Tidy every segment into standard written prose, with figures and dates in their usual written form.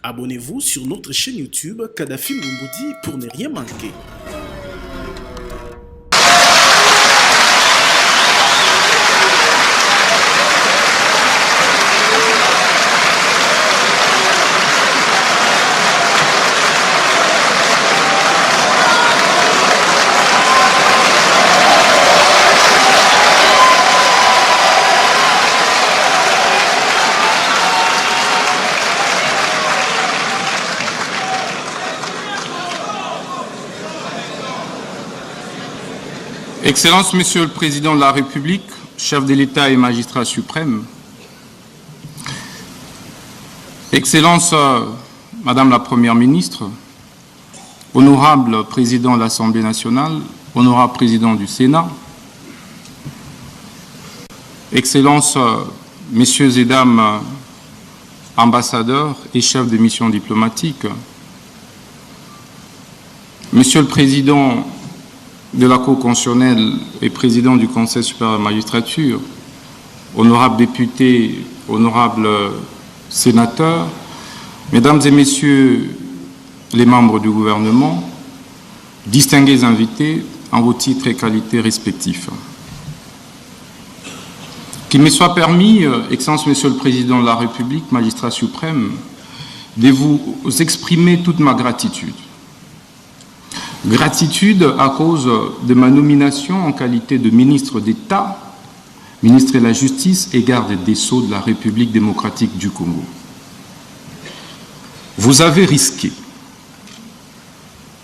Abonnez-vous sur notre chaîne YouTube Kadhafi Moumoudi pour ne rien manquer. Excellences, Monsieur le Président de la République, chef de l'État et magistrat suprême, Excellences, Madame la Première ministre, honorable Président de l'Assemblée nationale, honorable Président du Sénat, Excellences, Messieurs et Dames ambassadeurs et chefs de mission diplomatique, Monsieur le Président de la Cour constitutionnelle et président du Conseil supérieur de la magistrature, honorables députés, honorables sénateurs, mesdames et messieurs les membres du gouvernement, distingués invités en vos titres et qualités respectifs. Qu'il me soit permis, Excellence Monsieur le Président de la République, magistrat suprême, de vous exprimer toute ma gratitude. Gratitude à cause de ma nomination en qualité de ministre d'État, ministre de la Justice et garde des Sceaux de la République démocratique du Congo. Vous avez risqué,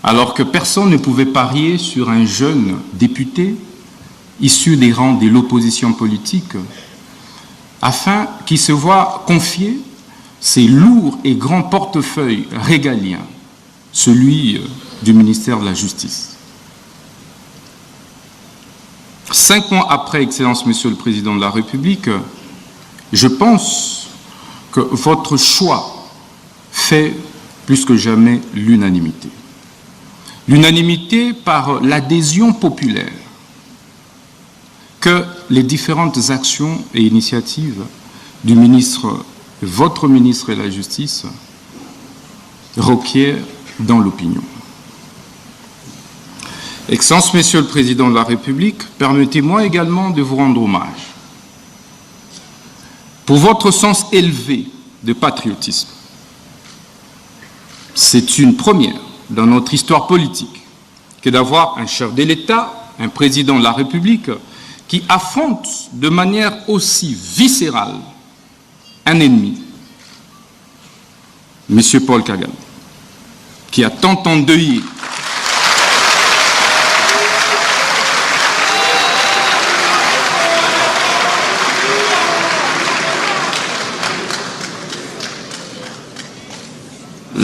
alors que personne ne pouvait parier sur un jeune député issu des rangs de l'opposition politique, afin qu'il se voie confier ces lourds et grands portefeuilles régaliens, celui du ministère de la Justice. 5 mois après, Excellence Monsieur le Président de la République, je pense que votre choix fait plus que jamais l'unanimité. L'unanimité par l'adhésion populaire que les différentes actions et initiatives du ministre, votre ministre de la Justice, requièrent dans l'opinion. Excellence, Monsieur le Président de la République, permettez-moi également de vous rendre hommage pour votre sens élevé de patriotisme. C'est une première dans notre histoire politique que d'avoir un chef de l'État, un président de la République, qui affronte de manière aussi viscérale un ennemi, M. Paul Kagame, qui a tant endeuillé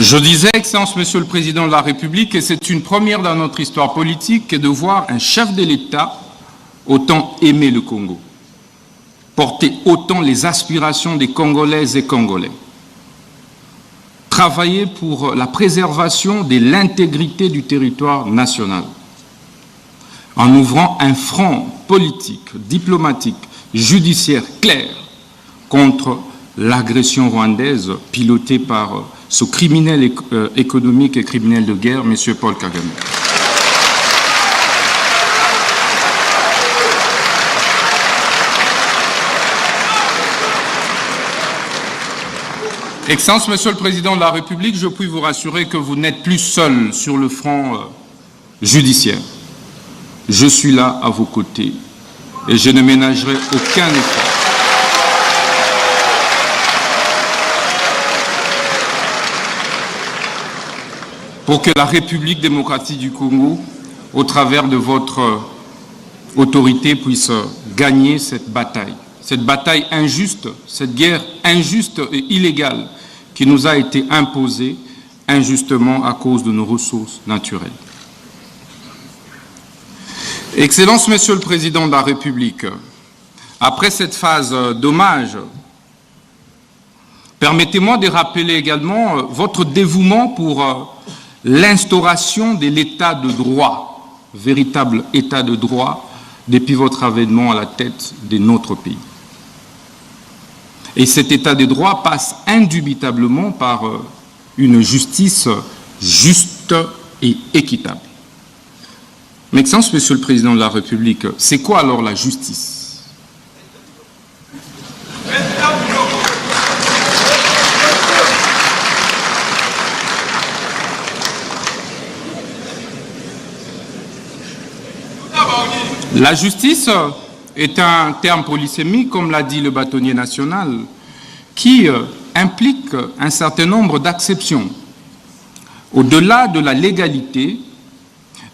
Je disais, Excellence Monsieur le Président de la République, que c'est une première dans notre histoire politique que de voir un chef de l'État autant aimer le Congo, porter autant les aspirations des Congolaises et Congolais, travailler pour la préservation de l'intégrité du territoire national, en ouvrant un front politique, diplomatique, judiciaire clair contre l'agression rwandaise pilotée par ce criminel économique et criminel de guerre, M. Paul Kagame. Excellence, Monsieur le Président de la République, je puis vous rassurer que vous n'êtes plus seul sur le front judiciaire. Je suis là à vos côtés et je ne ménagerai aucun effort pour que la République démocratique du Congo, au travers de votre autorité, puisse gagner cette bataille injuste, cette guerre injuste et illégale qui nous a été imposée injustement à cause de nos ressources naturelles. Excellence, Monsieur le Président de la République, après cette phase d'hommage, permettez-moi de rappeler également votre dévouement pour l'instauration de l'état de droit, véritable état de droit, depuis votre avènement à la tête de notre pays. Et cet état de droit passe indubitablement par une justice juste et équitable. Mais Excellence, Monsieur le Président de la République, c'est quoi alors la justice ? La justice est un terme polysémique, comme l'a dit le bâtonnier national, qui implique un certain nombre d'acceptions. Au-delà de la légalité,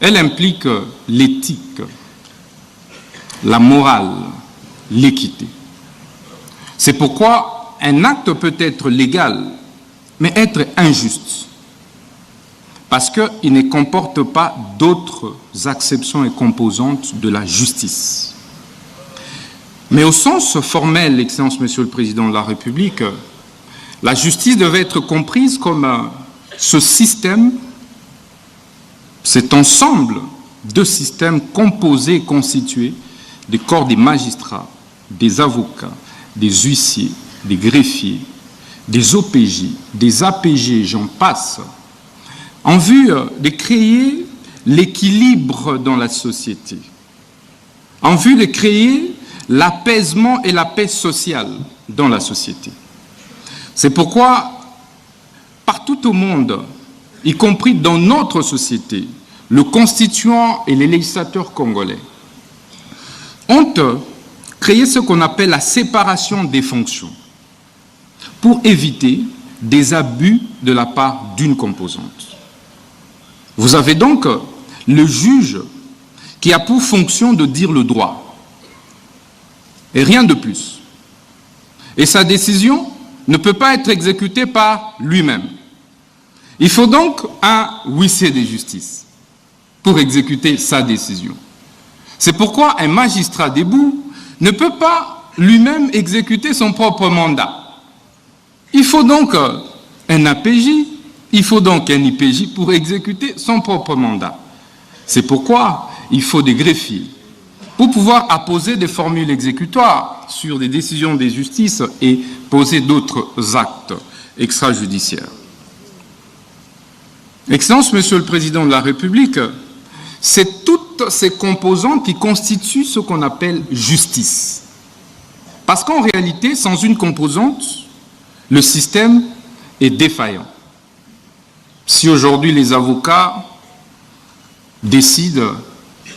elle implique l'éthique, la morale, l'équité. C'est pourquoi un acte peut être légal, mais être injuste, parce qu'il ne comporte pas d'autres acceptions et composantes de la justice. Mais au sens formel, Excellence, Monsieur le Président de la République, la justice devait être comprise comme ce système, cet ensemble de systèmes composés et constitués des corps des magistrats, des avocats, des huissiers, des greffiers, des OPJ, des APG, j'en passe, en vue de créer l'équilibre dans la société, en vue de créer l'apaisement et la paix sociale dans la société. C'est pourquoi, partout au monde, y compris dans notre société, le constituant et les législateurs congolais ont créé ce qu'on appelle la séparation des fonctions pour éviter des abus de la part d'une composante. Vous avez donc le juge qui a pour fonction de dire le droit, et rien de plus. Et sa décision ne peut pas être exécutée par lui-même. Il faut donc un huissier de justice pour exécuter sa décision. C'est pourquoi un magistrat debout ne peut pas lui-même exécuter son propre mandat. Il faut donc un APJ, il faut donc un IPJ pour exécuter son propre mandat. C'est pourquoi il faut des greffiers pour pouvoir apposer des formules exécutoires sur des décisions des justices et poser d'autres actes extrajudiciaires. Excellence, Monsieur le Président de la République, c'est toutes ces composantes qui constituent ce qu'on appelle justice. Parce qu'en réalité, sans une composante, le système est défaillant. Si aujourd'hui les avocats décident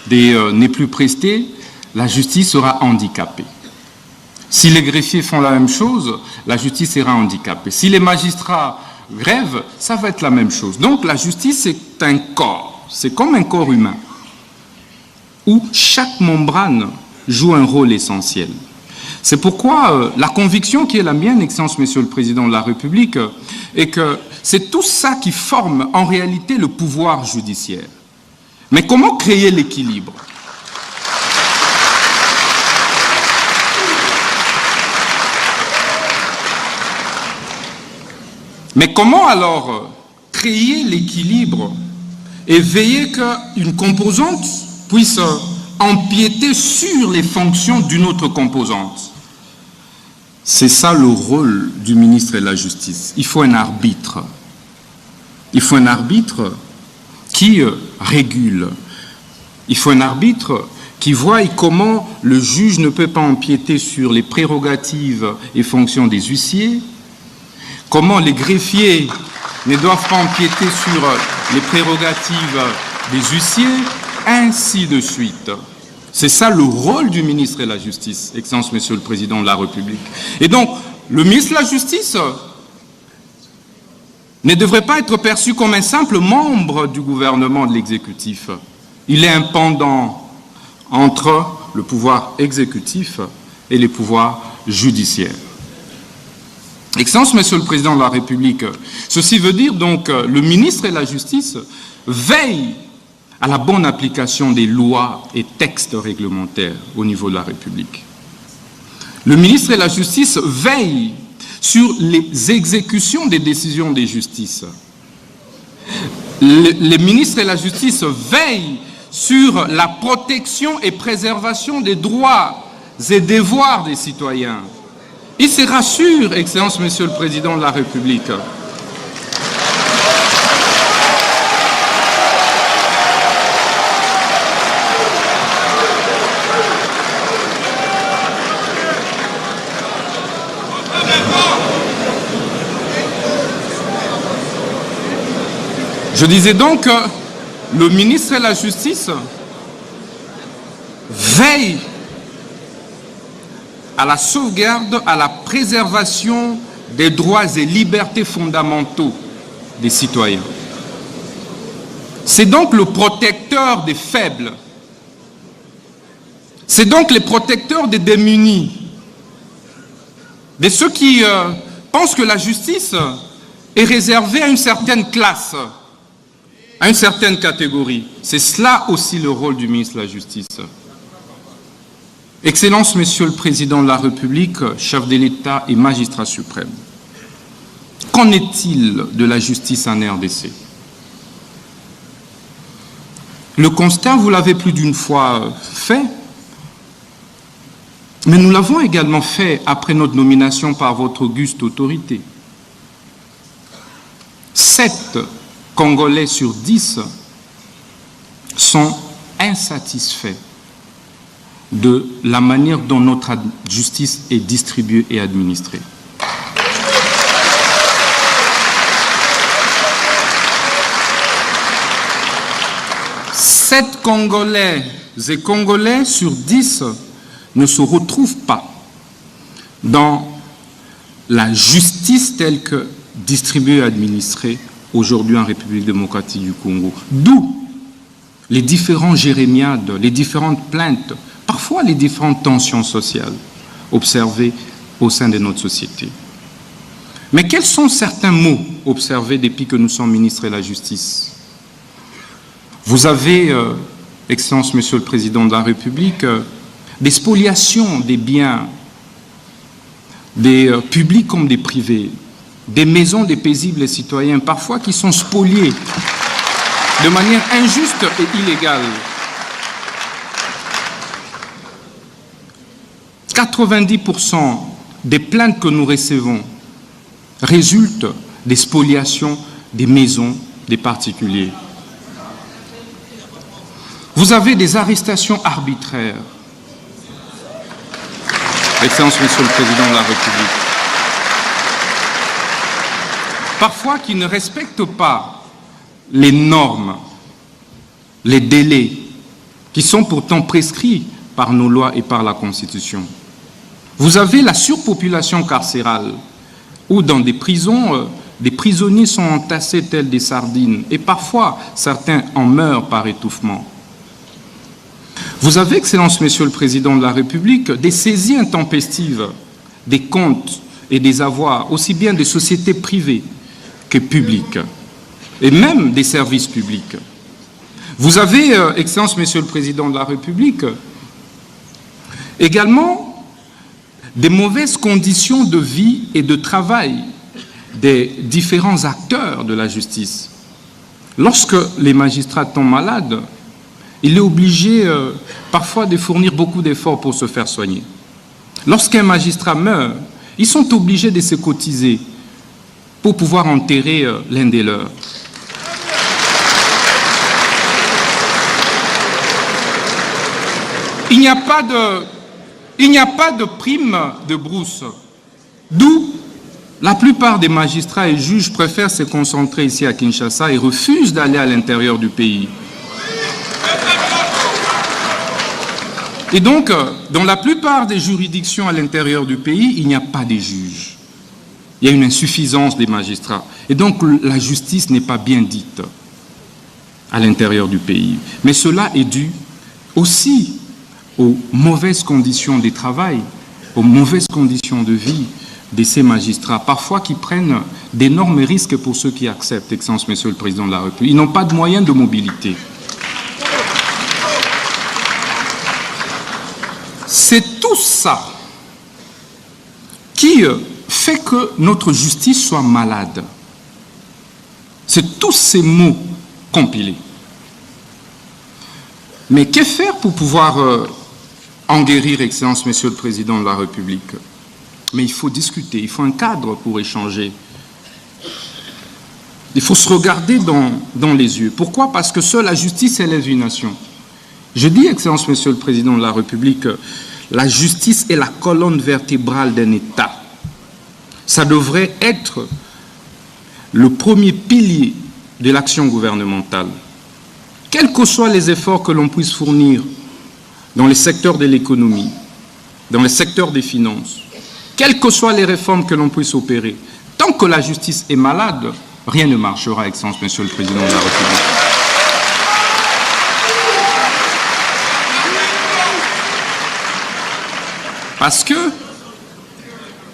de ne plus prester, la justice sera handicapée. Si les greffiers font la même chose, la justice sera handicapée. Si les magistrats grèvent, ça va être la même chose. Donc la justice, c'est un corps, c'est comme un corps humain, où chaque membrane joue un rôle essentiel. C'est pourquoi la conviction qui est la mienne, Excellence, Monsieur le Président de la République, est que c'est tout ça qui forme en réalité le pouvoir judiciaire. Mais comment créer l'équilibre ? Mais comment alors créer l'équilibre et veiller qu'une composante puisse empiéter sur les fonctions d'une autre composante? C'est ça le rôle du ministre de la Justice. Il faut un arbitre. Il faut un arbitre qui régule. Il faut un arbitre qui voit comment le juge ne peut pas empiéter sur les prérogatives et fonctions des huissiers, comment les greffiers ne doivent pas empiéter sur les prérogatives des huissiers, ainsi de suite. C'est ça le rôle du ministre de la Justice, Excellence, Monsieur le Président de la République. Et donc, le ministre de la Justice ne devrait pas être perçu comme un simple membre du gouvernement de l'exécutif. Il est un pendant entre le pouvoir exécutif et les pouvoirs judiciaires. Excellence, Monsieur le Président de la République, ceci veut dire donc le ministre de la Justice veille à la bonne application des lois et textes réglementaires au niveau de la République. Le ministre de la Justice veille sur les exécutions des décisions des justices. Les ministres de la Justice veillent sur la protection et préservation des droits et devoirs des citoyens. Il se rassure, Excellence, Monsieur le Président de la République. Je disais donc que le ministre de la Justice veille à la sauvegarde, à la préservation des droits et libertés fondamentaux des citoyens. C'est donc le protecteur des faibles. C'est donc le protecteur des démunis, de ceux qui pensent que la justice est réservée à une certaine classe, à une certaine catégorie. C'est cela aussi le rôle du ministre de la Justice. Excellence, Monsieur le Président de la République, chef de l'État et magistrat suprême, qu'en est-il de la justice en RDC? Le constat, vous l'avez plus d'une fois fait, mais nous l'avons également fait après notre nomination par votre auguste autorité. 7 Congolais sur 10 sont insatisfaits de la manière dont notre justice est distribuée et administrée. Sept Congolais et Congolais sur 10 ne se retrouvent pas dans la justice telle que distribuée et administrée aujourd'hui en République démocratique du Congo. D'où les différents jérémiades, les différentes plaintes, parfois les différentes tensions sociales observées au sein de notre société. Mais quels sont certains mots observés depuis que nous sommes ministres de la Justice? Vous avez, Excellence, Monsieur le Président de la République, des spoliations des biens, des publics comme des privés, des maisons des paisibles citoyens, parfois qui sont spoliées de manière injuste et illégale. 90% des plaintes que nous recevons résultent des spoliations des maisons des particuliers. Vous avez des arrestations arbitraires. Excellence, Monsieur le Président de la République. Parfois qui ne respectent pas les normes, les délais, qui sont pourtant prescrits par nos lois et par la Constitution. Vous avez la surpopulation carcérale, où dans des prisons, des prisonniers sont entassés tels des sardines, et parfois certains en meurent par étouffement. Vous avez, Excellence, Monsieur le Président de la République, des saisies intempestives des comptes et des avoirs, aussi bien des sociétés privées que publiques, et même des services publics. Vous avez, Excellence, Monsieur le Président de la République, également des mauvaises conditions de vie et de travail des différents acteurs de la justice. Lorsque les magistrats tombent malades, il est obligé parfois de fournir beaucoup d'efforts pour se faire soigner. Lorsqu'un magistrat meurt, ils sont obligés de se cotiser pour pouvoir enterrer l'un des leurs. Il n'y a pas de prime de brousse, d'où la plupart des magistrats et juges préfèrent se concentrer ici à Kinshasa et refusent d'aller à l'intérieur du pays. Et donc, dans la plupart des juridictions à l'intérieur du pays, il n'y a pas de juges. Il y a une insuffisance des magistrats. Et donc, la justice n'est pas bien dite à l'intérieur du pays. Mais cela est dû aussi aux mauvaises conditions de travail, aux mauvaises conditions de vie de ces magistrats, parfois qui prennent d'énormes risques pour ceux qui acceptent, Excellence, Monsieur le Président de la République. Ils n'ont pas de moyens de mobilité. C'est tout ça qui fait que notre justice soit malade. C'est tous ces mots compilés. Mais que faire pour pouvoir en guérir, Excellence, Monsieur le Président de la République? Mais il faut discuter, il faut un cadre pour échanger. Il faut se regarder dans les yeux. Pourquoi? Parce que seule la justice élève une nation. Je dis, Excellence, Monsieur le Président de la République, la justice est la colonne vertébrale d'un État. Ça devrait être le premier pilier de l'action gouvernementale, quels que soient les efforts que l'on puisse fournir dans les secteurs de l'économie, dans les secteurs des finances, quelles que soient les réformes que l'on puisse opérer, tant que la justice est malade, rien ne marchera, Excellence, Monsieur le Président de la République.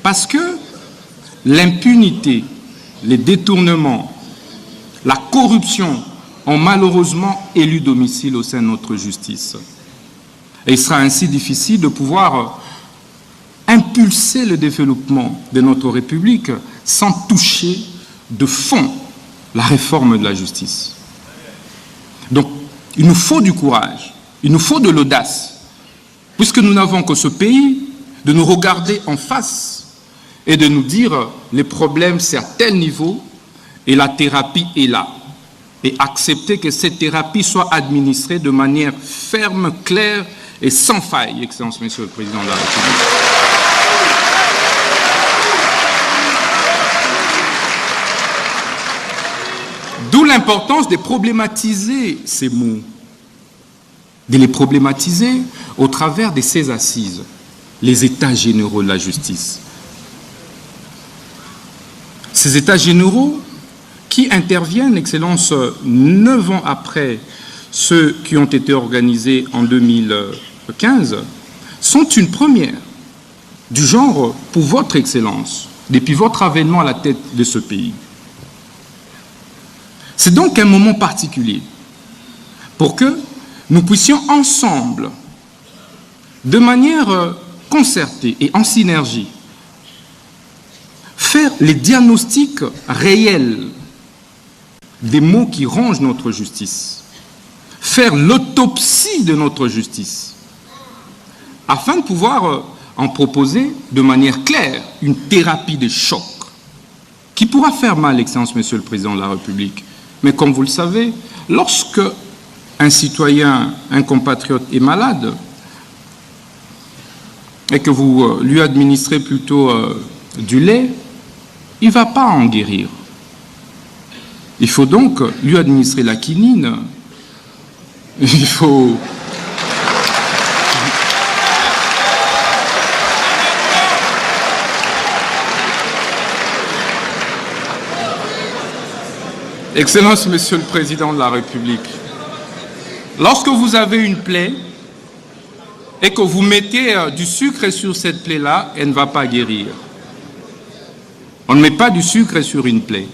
Parce que l'impunité, les détournements, la corruption ont malheureusement élu domicile au sein de notre justice. Et il sera ainsi difficile de pouvoir impulser le développement de notre République sans toucher de fond la réforme de la justice. Donc, il nous faut du courage, il nous faut de l'audace, puisque nous n'avons que ce pays, de nous regarder en face et de nous dire les problèmes c'est à tel niveau et la thérapie est là. Et accepter que cette thérapie soit administrée de manière ferme, claire et sans faille, Excellence, Monsieur le Président de la République. D'où l'importance de problématiser ces mots, de les problématiser au travers de ces assises, les États généraux de la justice. Ces États généraux qui interviennent, Excellence, 9 ans après ceux qui ont été organisés en 2015, sont une première du genre pour votre Excellence, depuis votre avènement à la tête de ce pays. C'est donc un moment particulier pour que nous puissions ensemble, de manière concertée et en synergie, faire les diagnostics réels des maux qui rongent notre justice, faire l'autopsie de notre justice, afin de pouvoir en proposer de manière claire une thérapie de choc qui pourra faire mal, Excellence, Monsieur le Président de la République. Mais comme vous le savez, lorsque un citoyen, un compatriote est malade et que vous lui administrez plutôt du lait, il ne va pas en guérir. Il faut donc lui administrer la quinine. Il faut... Excellence, Monsieur le Président de la République, lorsque vous avez une plaie et que vous mettez du sucre sur cette plaie-là, elle ne va pas guérir. On ne met pas du sucre sur une plaie.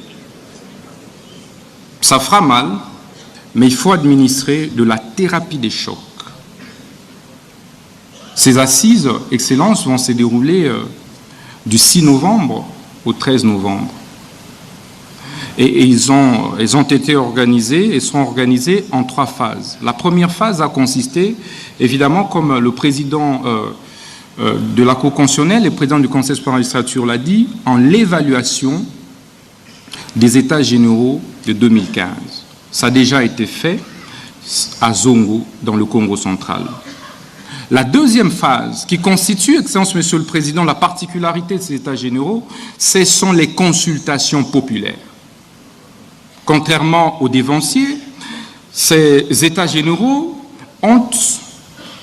Ça fera mal, mais il faut administrer de la thérapie des chocs. Ces assises, Excellence, vont se dérouler du 6 novembre au 13 novembre. Et ils ont été organisés et sont organisés en 3 phases. La première phase a consisté, évidemment, comme le président de la Cour constitutionnelle et le président du Conseil supérieur de la magistrature l'a dit, en l'évaluation des États généraux de 2015. Ça a déjà été fait à Zongo, dans le Congo central. La deuxième phase, qui constitue, Excellence, Monsieur le Président, la particularité de ces États généraux, ce sont les consultations populaires. Contrairement aux dévanciers, ces États généraux ont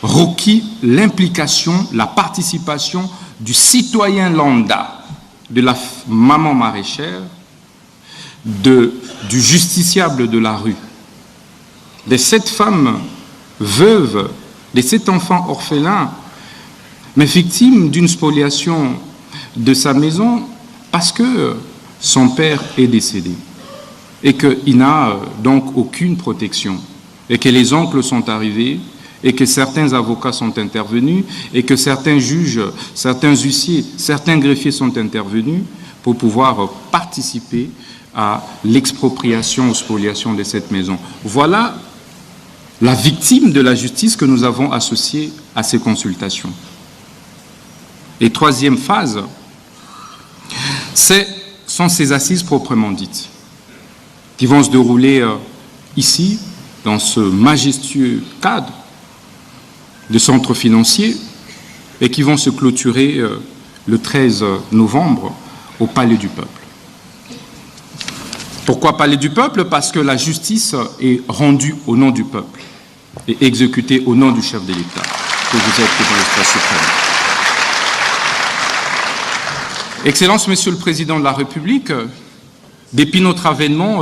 requis l'implication, la participation du citoyen lambda, de la maman maraîchère, du justiciable de la rue, de cette femme veuve, de cet enfant orphelin, mais victime d'une spoliation de sa maison parce que son père est décédé et qu'il n'a donc aucune protection, et que les oncles sont arrivés, et que certains avocats sont intervenus, et que certains juges, certains huissiers, certains greffiers sont intervenus pour pouvoir participer à l'expropriation ou spoliation de cette maison. Voilà la victime de la justice que nous avons associée à ces consultations. Et troisième phase, sont ces assises proprement dites, qui vont se dérouler ici, dans ce majestueux cadre de centre financier, et qui vont se clôturer le 13 novembre au Palais du Peuple. Pourquoi parler du peuple? Parce que la justice est rendue au nom du peuple et exécutée au nom du chef de l'État, que vous êtes devant l'espace suprême. Excellences, Monsieur le Président de la République, depuis notre avènement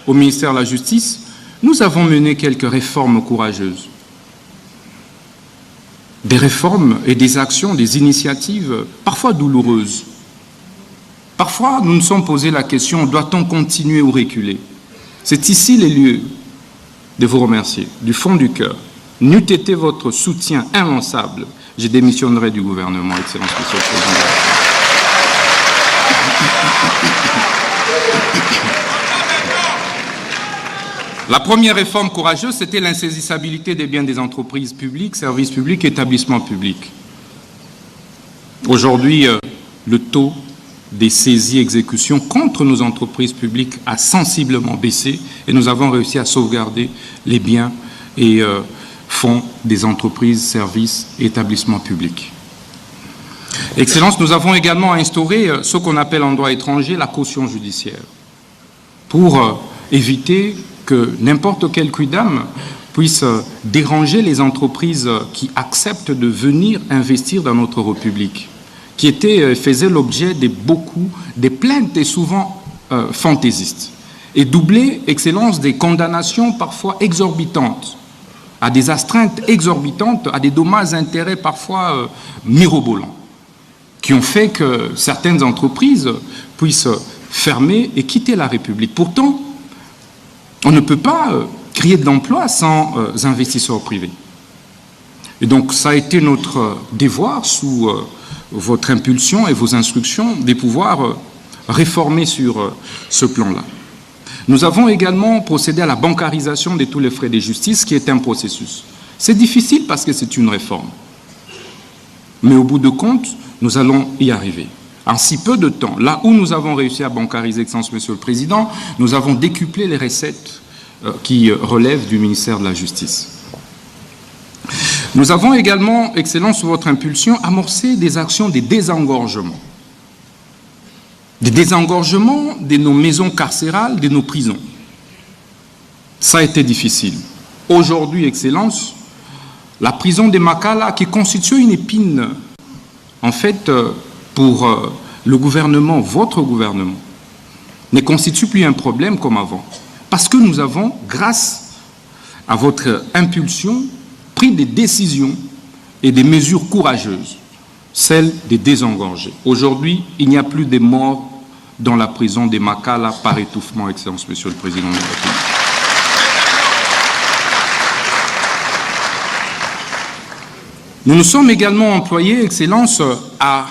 au ministère de la Justice, nous avons mené quelques réformes courageuses. Des réformes et des actions, des initiatives parfois douloureuses. Parfois, nous nous sommes posé la question, doit-on continuer ou reculer? C'est ici les lieux de vous remercier, du fond du cœur. N'eût été votre soutien immanquable, je démissionnerai du gouvernement, Excellence, Monsieur le Président. La première réforme courageuse, c'était l'insaisissabilité des biens des entreprises publiques, services publics, établissements publics. Aujourd'hui, le taux des saisies exécutions contre nos entreprises publiques a sensiblement baissé et nous avons réussi à sauvegarder les biens et fonds des entreprises, services et établissements publics. Excellence, nous avons également instauré ce qu'on appelle en droit étranger la caution judiciaire pour éviter que n'importe quel quidam puisse déranger les entreprises qui acceptent de venir investir dans notre République, qui faisaient l'objet de beaucoup des plaintes et souvent fantaisistes, et doubler, Excellence, des condamnations parfois exorbitantes, à des astreintes exorbitantes, à des dommages-intérêts parfois mirobolants, qui ont fait que certaines entreprises puissent fermer et quitter la République. Pourtant, on ne peut pas créer de l'emploi sans investisseurs privés. Et donc, ça a été notre devoir, sous votre impulsion et vos instructions, de pouvoir réformer sur ce plan-là. Nous avons également procédé à la bancarisation de tous les frais de justice, qui est un processus. C'est difficile parce que c'est une réforme. Mais au bout de compte, nous allons y arriver. En si peu de temps, là où nous avons réussi à bancariser, Excellence, Monsieur le Président, nous avons décuplé les recettes qui relèvent du ministère de la Justice. Nous avons également, Excellence, sous votre impulsion, amorcé des actions de désengorgement. Des désengorgements de nos maisons carcérales, de nos prisons. Ça a été difficile. Aujourd'hui, Excellence, la prison de Makala, qui constitue une épine, en fait, pour le gouvernement, votre gouvernement, ne constitue plus un problème comme avant. Parce que nous avons, grâce à votre impulsion, pris des décisions et des mesures courageuses, celles de désengorger. Aujourd'hui, il n'y a plus de morts dans la prison de Makala par étouffement, Excellence, Monsieur le Président de la République. Nous nous sommes également employés, Excellence, à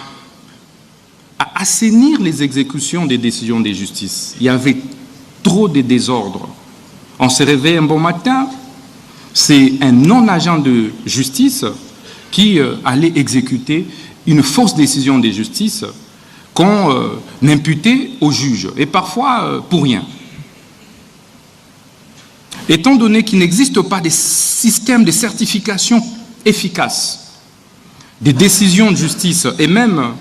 assainir les exécutions des décisions de justice. Il y avait trop de désordre. On se réveille un bon matin, c'est un non-agent de justice qui allait exécuter une fausse décision de justice qu'on imputait au juge, et parfois pour rien. Étant donné qu'il n'existe pas de système de certification efficace des décisions de justice et même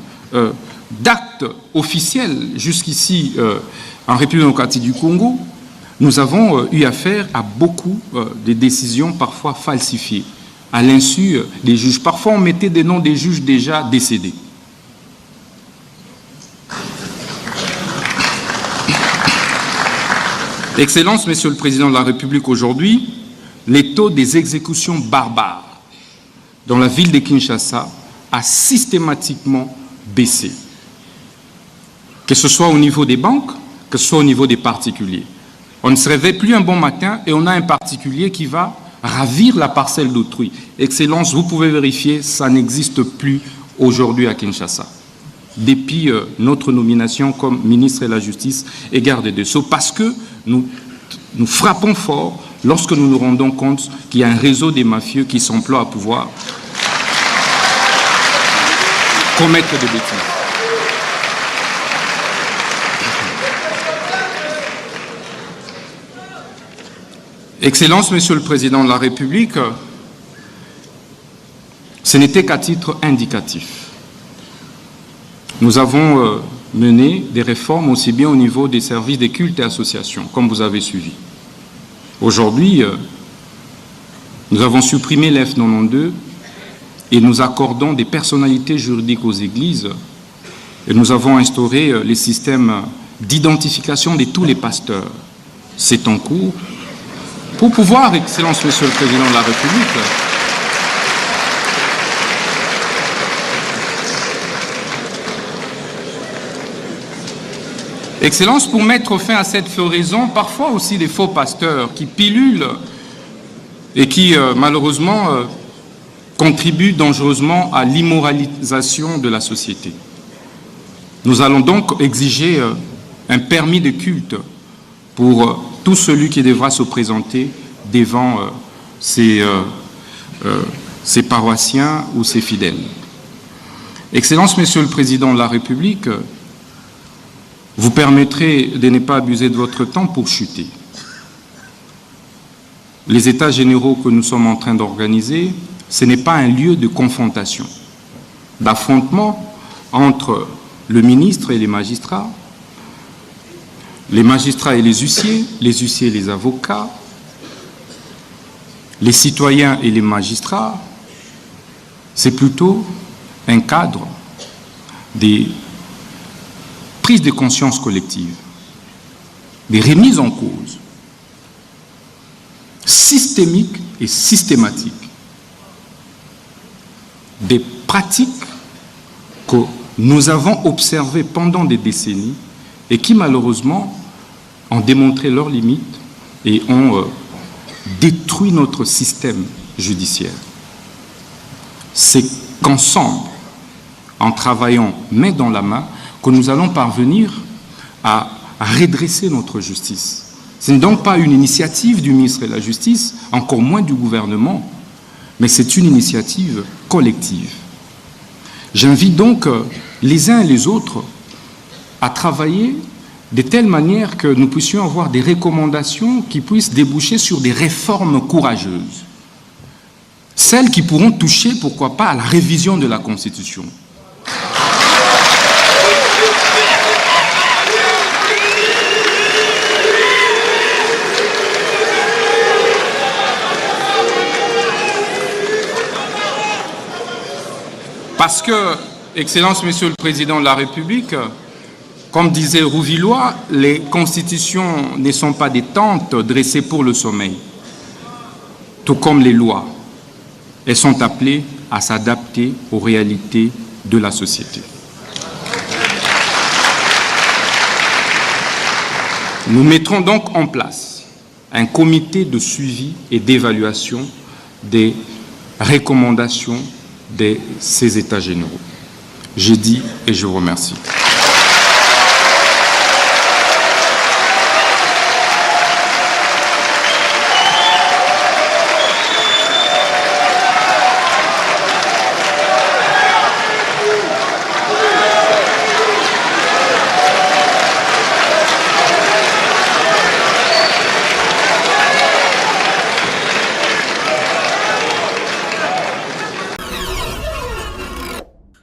d'actes officiels jusqu'ici en République démocratique du Congo, nous avons eu affaire à beaucoup de décisions parfois falsifiées, à l'insu des juges. Parfois, on mettait des noms des juges déjà décédés. Excellence, Monsieur le Président de la République, aujourd'hui, les taux des exécutions barbares dans la ville de Kinshasa a systématiquement baissé. Que ce soit au niveau des banques, que ce soit au niveau des particuliers. On ne se réveille plus un bon matin et on a un particulier qui va ravir la parcelle d'autrui. Excellence, vous pouvez vérifier, ça n'existe plus aujourd'hui à Kinshasa. Depuis notre nomination comme ministre de la Justice et garde des Sceaux, parce que nous frappons fort lorsque nous nous rendons compte qu'il y a un réseau des mafieux qui s'emploie à pouvoir commettre des bêtises. Excellence, Monsieur le Président de la République, ce n'était qu'à titre indicatif. Nous avons mener des réformes aussi bien au niveau des services des cultes et associations, comme vous avez suivi. Aujourd'hui, nous avons supprimé l'F92 et nous accordons des personnalités juridiques aux églises et nous avons instauré les systèmes d'identification de tous les pasteurs. C'est en cours pour pouvoir, Excellence, Monsieur le Président de la République, Excellence, pour mettre fin à cette floraison, parfois aussi des faux pasteurs qui pilulent et qui, malheureusement, contribuent dangereusement à l'immoralisation de la société. Nous allons donc exiger un permis de culte pour tout celui qui devra se présenter devant ses paroissiens ou ses fidèles. Excellence, Monsieur le Président de la République, vous permettrez de ne pas abuser de votre temps pour chuter. Les États généraux que nous sommes en train d'organiser, ce n'est pas un lieu de confrontation, d'affrontement entre le ministre et les magistrats et les huissiers et les avocats, les citoyens et les magistrats. C'est plutôt un cadre des prises de conscience collective, des remises en cause systémiques et systématiques, des pratiques que nous avons observées pendant des décennies et qui malheureusement ont démontré leurs limites et ont détruit notre système judiciaire. C'est qu'ensemble, en travaillant main dans la main, que nous allons parvenir à redresser notre justice. Ce n'est donc pas une initiative du ministre de la Justice, encore moins du gouvernement, mais c'est une initiative collective. J'invite donc les uns et les autres à travailler de telle manière que nous puissions avoir des recommandations qui puissent déboucher sur des réformes courageuses. Celles qui pourront toucher, pourquoi pas, à la révision de la Constitution. Parce que, Excellence, Monsieur le Président de la République, comme disait Rouvillois, les constitutions ne sont pas des tentes dressées pour le sommeil. Tout comme les lois, elles sont appelées à s'adapter aux réalités de la société. Nous mettrons donc en place un comité de suivi et d'évaluation des recommandations de ces États généraux. J'ai dit et je vous remercie.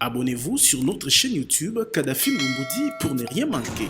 Abonnez-vous sur notre chaîne YouTube Kadhafi Moumoudi pour ne rien manquer.